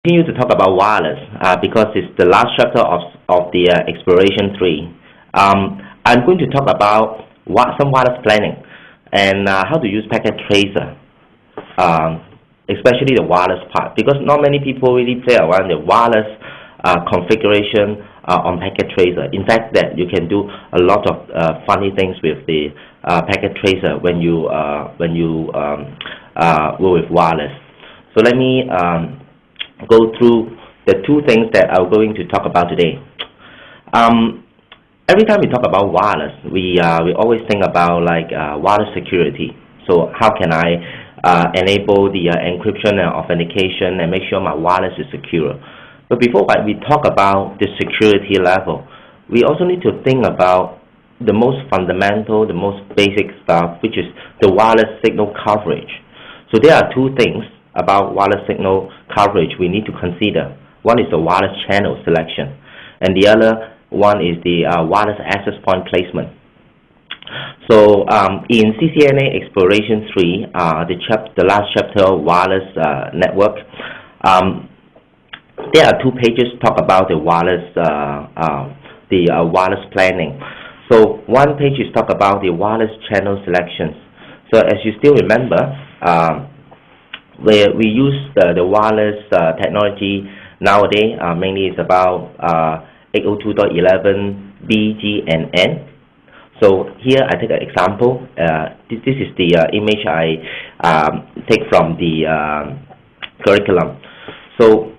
Continue to talk about wireless because it's the last chapter of the exploration 3. I'm going to talk about some wireless planning and how to use packet tracer, especially the wireless part, because not many people really play around the wireless configuration on packet tracer. In fact, that you can do a lot of funny things with the packet tracer when you go with wireless. So let me go through the two things that I'm going to talk about today. Every time we talk about wireless, we always think about like wireless security. So how can I enable the encryption and authentication and make sure my wireless is secure? But before we talk about the security level, we also need to think about the most fundamental, the most basic stuff, which is the wireless signal coverage. So there are two things about wireless signal coverage we need to consider. One is the wireless channel selection, and the other one is the wireless access point placement. So in CCNA Exploration 3, the last chapter, wireless network, there are 2 pages talk about the wireless wireless planning. So one page is talk about the wireless channel selections. So as you still remember, where we use the wireless technology nowadays, mainly it's about 802.11b, G, and N. So here I take an example. This is the image I take from the curriculum. So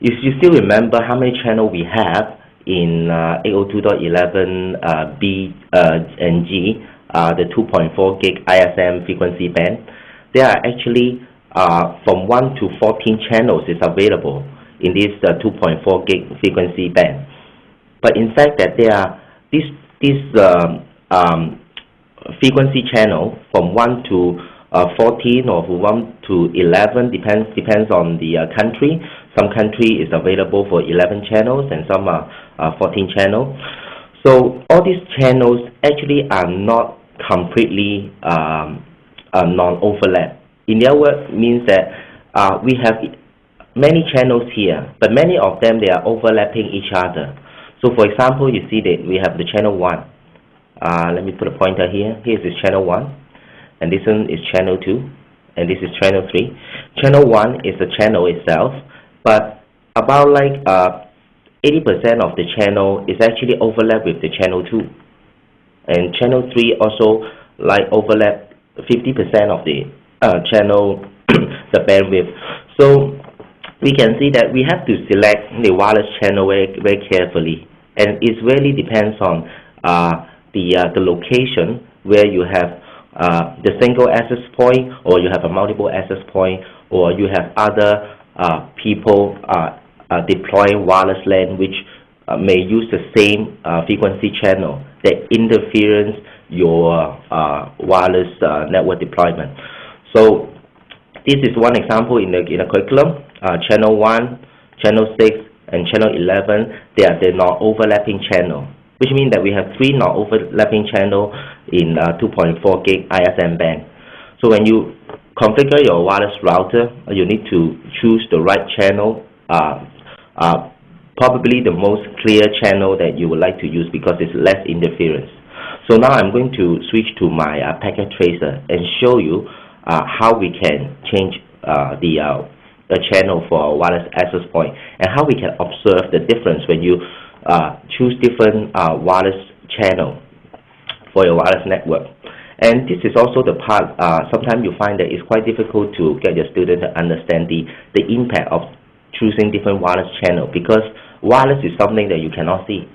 if you still remember how many channels we have in 802.11b and G, the 2.4 gig ISM frequency band, there are actually from 1 to 14 channels is available in this 2.4 gig frequency band. But in fact that there are this frequency channel from 1 to 14 or 1 to 11 depends on the country. Some country is available for 11 channels and some are 14 channels. So all these channels actually are not completely non-overlap. In other words, means that we have many channels here, but many of them they are overlapping each other. So for example, you see that we have the channel 1. Let me put a pointer here. Here is channel 1, and this one is channel 2, and this is channel 3. Channel 1 is the channel itself, but about like 80% of the channel is actually overlap with the channel 2, and channel 3 also like overlap 50% of the channel the bandwidth. So we can see that we have to select the wireless channel very carefully, and it really depends on the location where you have the single access point, or you have a multiple access point, or you have other people deploying wireless LAN which may use the same frequency channel that interferes your wireless network deployment. So this is one example in the curriculum. Channel 1, channel 6, and channel 11, they are the non-overlapping channel, which means that we have 3 non-overlapping channels in 2.4 gig ISM band. So when you configure your wireless router, you need to choose the right channel, probably the most clear channel that you would like to use because it's less interference. So now I'm going to switch to my packet tracer and show you how we can change the channel for wireless access point, and how we can observe the difference when you choose different wireless channel for your wireless network. And this is also the part, sometimes you find that it's quite difficult to get your student to understand the impact of choosing different wireless channel, because wireless is something that you cannot see.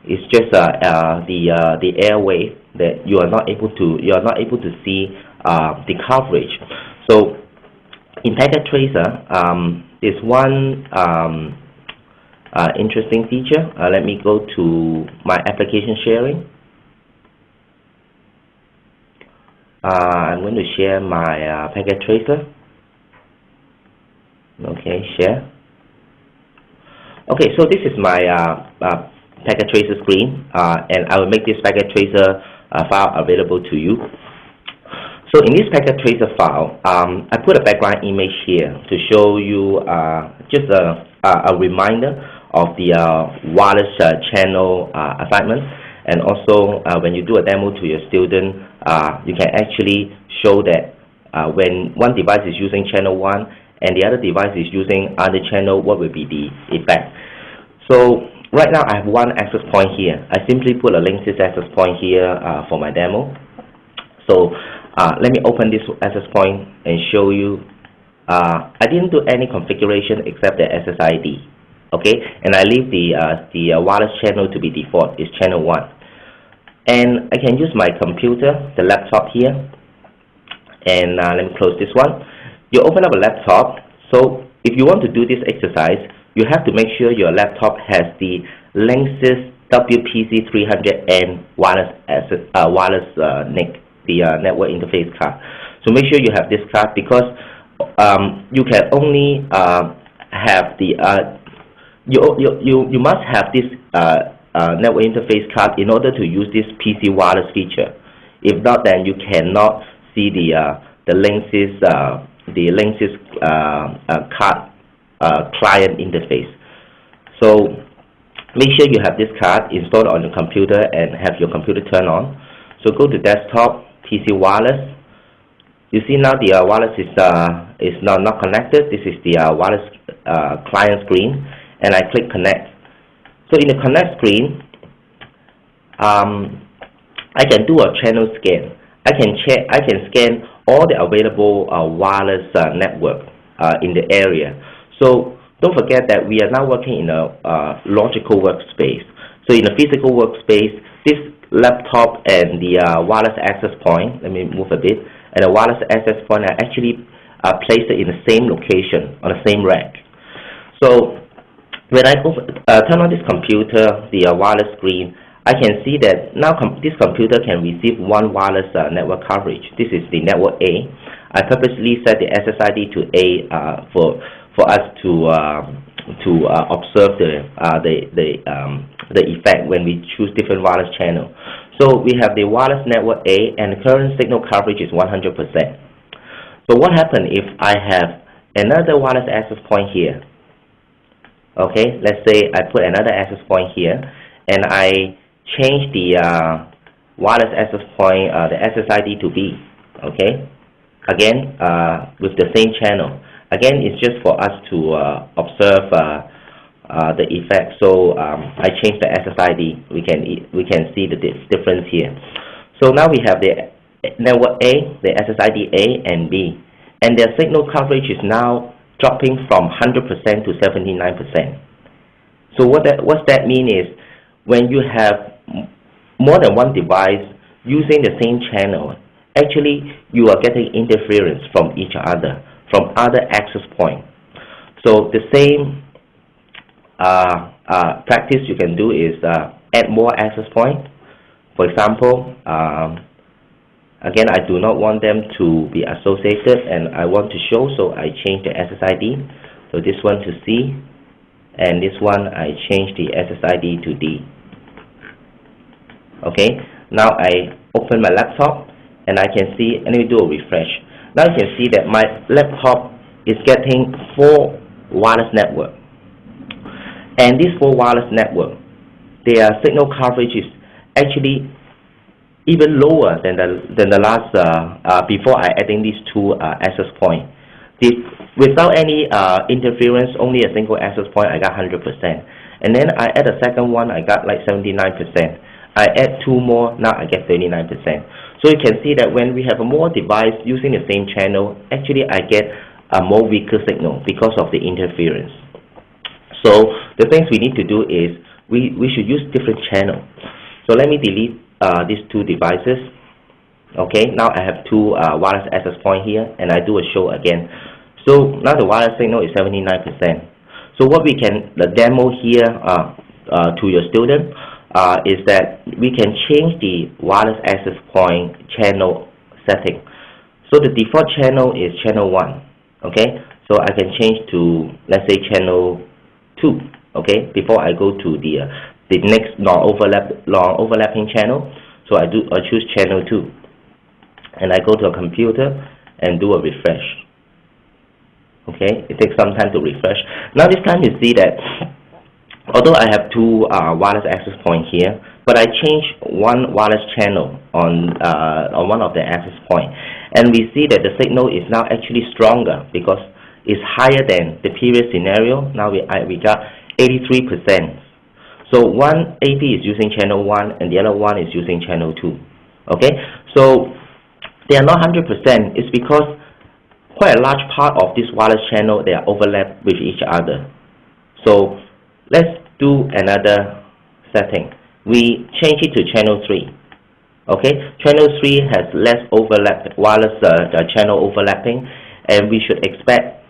It's just the airwave that you are not able to see the coverage. So in packet tracer, there's one interesting feature. Let me go to my application sharing. I'm going to share my packet tracer. Okay, share. Okay, so this is my packet tracer screen, and I will make this packet tracer file available to you. So in this packet tracer file, I put a background image here to show you just a reminder of the wireless channel assignment. And also, when you do a demo to your student, you can actually show that when one device is using channel 1 and the other device is using other channel, what will be the effect. So right now I have one access point here. I simply put a Linksys access point here for my demo. So let me open this access point and show you. I didn't do any configuration except the SSID. Okay, and I leave the wireless channel to be default. It's channel 1. And I can use my computer, the laptop here. And let me close this one. You open up a laptop. So if you want to do this exercise, you have to make sure your laptop has the Linksys WPC300N wireless NIC, the network interface card. So make sure you have this card, because you can only have the you must have this network interface card in order to use this PC wireless feature. If not, then you cannot see the Linksys card client interface. So make sure you have this card installed on your computer and have your computer turned on. So go to desktop, PC wireless. You see now the wireless is not connected. This is the wireless client screen, and I click connect. So in the connect screen, I can do a channel scan. I can scan all the available wireless network in the area. So don't forget that we are now working in a logical workspace. So in a physical workspace, this laptop and the wireless access point, let me move a bit, and the wireless access point are actually placed in the same location, on the same rack. So when I turn on this computer, the wireless screen, I can see that now this computer can receive one wireless network coverage. This is the network A. I purposely set the SSID to A for us to observe the effect when we choose different wireless channel. So we have the wireless network A, and the current signal coverage is 100%. So what happens if I have another wireless access point here? Okay, let's say I put another access point here, and I change the wireless access point, the SSID to B. Okay, again with the same channel. Again, it's just for us to observe the effect. So I change the SSID. We can see the difference here. So now we have the network A, the SSID A and B, and their signal coverage is now dropping from 100% to 79%. So what that mean is, when you have more than one device using the same channel, actually you are getting interference from each other, from other access points. So the same practice you can do is add more access points. For example, again, I do not want them to be associated, and I want to show, so I change the SSID. So this one to C, and this one I change the SSID to D. Okay, now I open my laptop, and I can see, and let me do a refresh. Now you can see that my laptop is getting 4 wireless network, and these 4 wireless network, their signal coverage is actually even lower than the last before I adding these 2 access points. Without any interference, only a single access point, I got 100%. And then I add a second one, I got like 79%. I add 2 more, now I get 39%. So you can see that when we have a more device using the same channel, actually I get a more weaker signal because of the interference. So the things we need to do is we should use different channel. So let me delete these 2 devices. Okay, now I have 2 wireless access point here, and I do a show again. So now the wireless signal is 79%. So what we can demo here to your student is that we can change the wireless access point channel setting. So the default channel is channel 1. Okay, so I can change to, let's say, channel 2. Okay, before I go to the next non-overlapping channel. So I choose channel 2. and I go to a computer and do a refresh. Okay, it takes some time to refresh. Now this time you see that although I have two wireless access points here, but I change one wireless channel on one of the access points, and we see that the signal is now actually stronger because it's higher than the previous scenario. Now we got 83%. So one AP is using channel 1 and the other one is using channel 2. Okay, so they are not 100%. It's because quite a large part of this wireless channel, they are overlapped with each other. So let's do another setting. We change it to channel 3. Okay, channel 3 has less overlap, wireless channel overlapping, and we should expect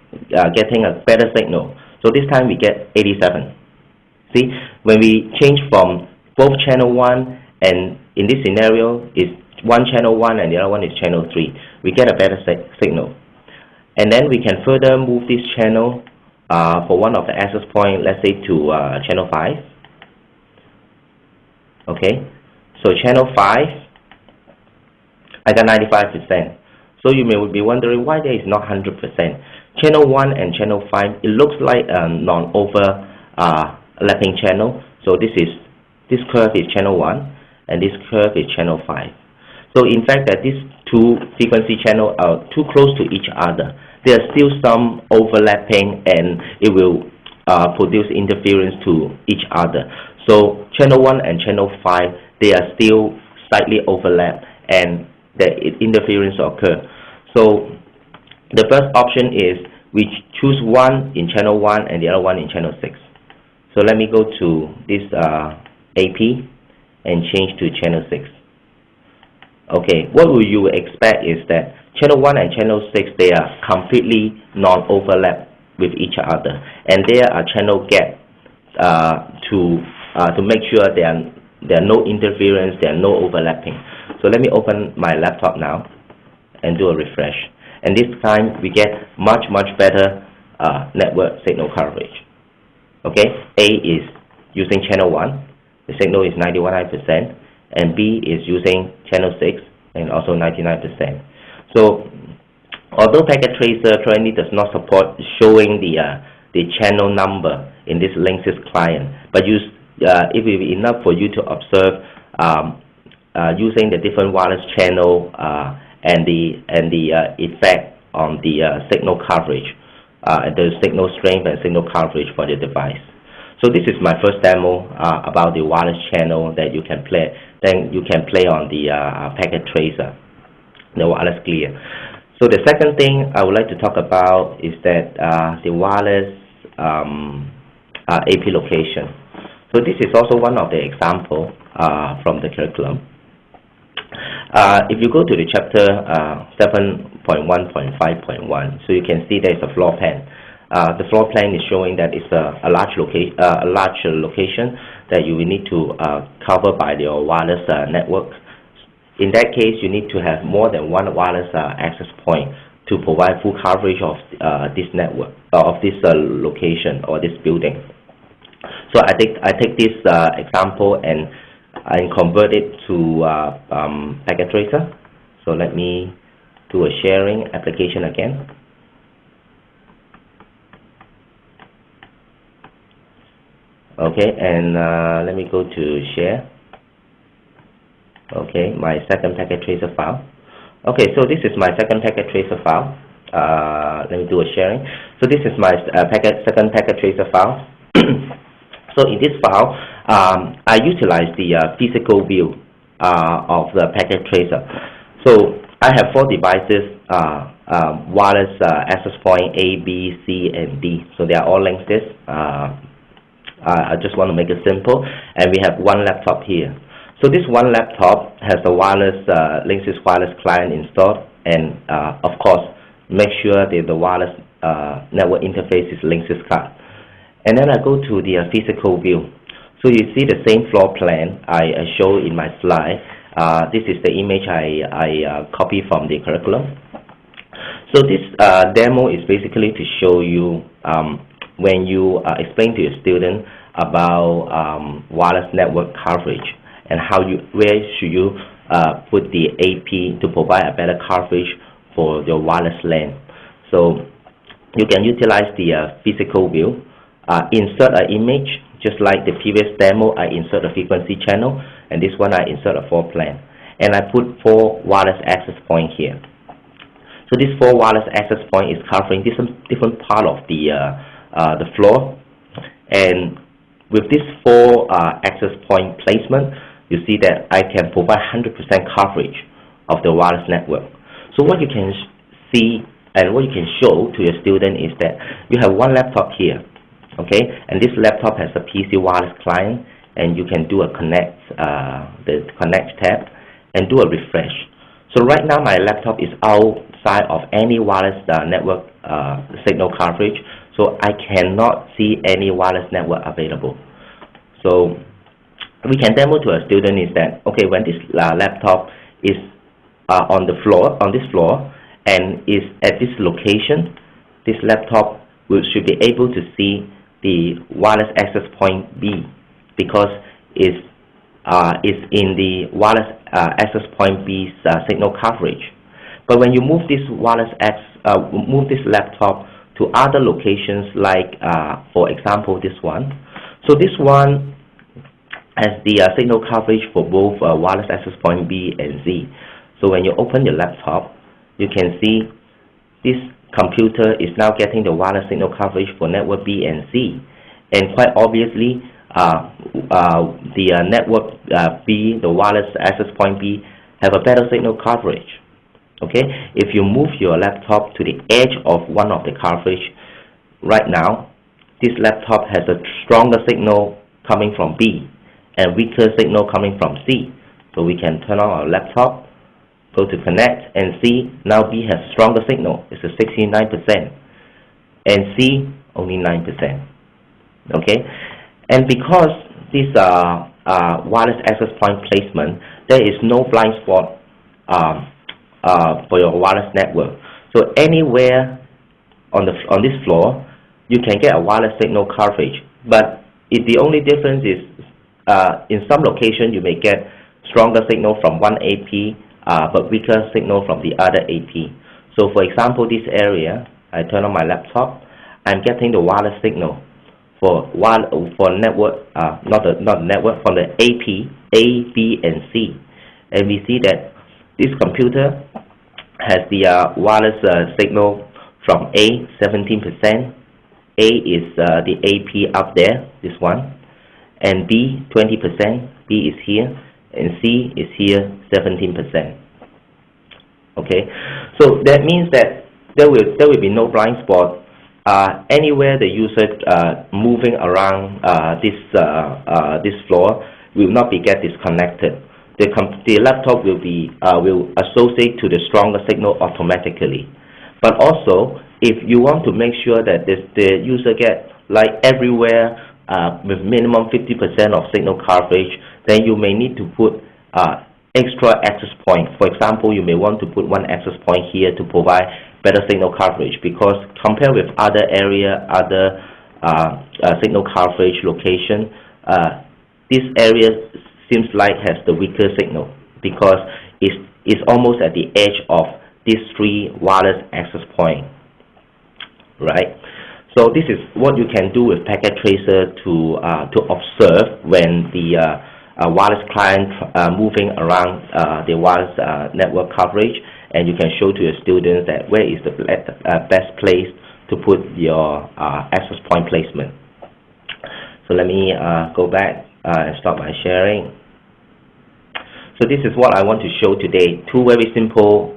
getting a better signal. So this time we get 87. See, when we change from both channel 1 and in this scenario is one channel 1 and the other one is channel 3, we get a better signal. And then we can further move this channel for one of the access point, let's say to channel 5. Okay, so channel 5, I got 95%. So you may be wondering why there is not 100%. Channel 1 and channel 5, it looks like a non-overlapping channel. So this curve is channel 1 and this curve is channel 5. So in fact that these two frequency channels are too close to each other. There are still some overlapping and it will produce interference to each other. So channel 1 and channel 5, they are still slightly overlapped and the interference occur. So the first option is we choose one in channel 1 and the other one in channel 6. So let me go to this AP and change to channel 6. Okay, what will you expect is that channel 1 and channel 6, they are completely non-overlap with each other, and there are channel gap to make sure there are no interference, there are no overlapping. So let me open my laptop now and do a refresh, and this time we get much better network signal coverage. Okay, A is using channel 1, the signal is 91%, and B is using channel 6 and also 99%. So although Packet Tracer currently does not support showing the channel number in this Linksys client, but it will be enough for you to observe using the different wireless channel and the effect on the signal coverage, the signal strength and signal coverage for the device. So this is my first demo about the wireless channel that you can play. Then you can play on the Packet Tracer, the wireless clear. So the second thing I would like to talk about is that the wireless AP location. So this is also one of the example from the curriculum. If you go to the chapter 7.1.5.1, so you can see there is a floor plan. The floor plan is showing that it's a large location that you will need to cover by your wireless network. In that case, you need to have more than one wireless access point to provide full coverage of this network, of this location or this building. So I take this example and convert it to Packet Tracer. So let me do a sharing application again. Okay, and let me go to share. Okay, my second Packet Tracer file. Okay, so this is my second Packet Tracer file. Let me do a sharing. So this is my second Packet Tracer file. So in this file, I utilize the physical view of the Packet Tracer. So I have 4 devices, wireless access point A, B, C, and D. So they are all Linksys. I just want to make it simple, and we have one laptop here. So this one laptop has a wireless Linksys wireless client installed, and of course, make sure that the wireless network interface is Linksys card. And then I go to the physical view. So you see the same floor plan I show in my slide. This is the image I copy from the curriculum. So this demo is basically to show you when you explain to your student about wireless network coverage and where should you put the AP to provide a better coverage for your wireless LAN. So you can utilize the physical view, insert an image, just like the previous demo. I insert a frequency channel, and this one I insert a floor plan, and I put 4 wireless access points here. So this 4 wireless access point is covering different part of the floor, and with this 4 access point placement, you see that I can provide 100% coverage of the wireless network. So what you can see and what you can show to your student is that you have one laptop here, okay, and this laptop has a PC wireless client, and you can do a the connect tab and do a refresh. So right now my laptop is outside of any wireless network signal coverage, so I cannot see any wireless network available. So we can demo to a student is that, okay, when this laptop is on this floor and is at this location, this laptop should be able to see the wireless access point B, because it's in the wireless access point B's signal coverage. But when you move this this laptop to other locations, like for example this one, so this one has the signal coverage for both wireless access point B and Z. So when you open your laptop, you can see this computer is now getting the wireless signal coverage for network B and C, and quite obviously the network B, the wireless access point B, have a better signal coverage. Okay, if you move your laptop to the edge of one of the coverage, right now this laptop has a stronger signal coming from B and weaker signal coming from C. So we can turn on our laptop, go to connect, and see now B has stronger signal. It's a 69%, and C only 9%. Okay, and because this wireless access point placement, there is no blind spot for your wireless network. So anywhere on this floor, you can get a wireless signal coverage. But the only difference is in some location you may get stronger signal from one AP, but weaker signal from the other AP. So for example, this area, I turn on my laptop, I'm getting the wireless signal for network, not network, from the AP, A, B, and C. And we see that this computer has the wireless signal from A, 17%. A is the AP up there, this one, and B, 20%. B is here, and C is here, 17%. Okay, so that means that there will be no blind spot anywhere the user moving around this floor will not get disconnected. The laptop will associate to the stronger signal automatically. But also, if you want to make sure that the user get like everywhere with minimum 50% of signal coverage, then you may need to put extra access point. For example, you may want to put one access point here to provide better signal coverage, because compared with other signal coverage location, this area seems like has the weaker signal, because it's almost at the edge of these 3 wireless access points, right? So this is what you can do with Packet Tracer to observe when the wireless client moving around the wireless network coverage, and you can show to your students that where is the best place to put your access point placement. So let me go back and stop my sharing. So this is what I want to show today. 2 very simple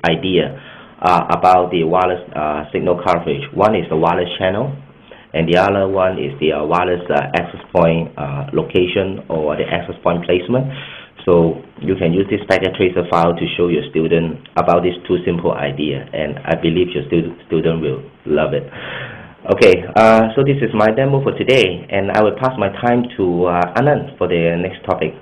ideas about the wireless signal coverage. One is the wireless channel, and the other one is the wireless access point location, or the access point placement. So you can use this Packet Tracer file to show your student about these 2 simple ideas, and I believe your student will love it. Okay, so this is my demo for today, and I will pass my time to Anand for the next topic.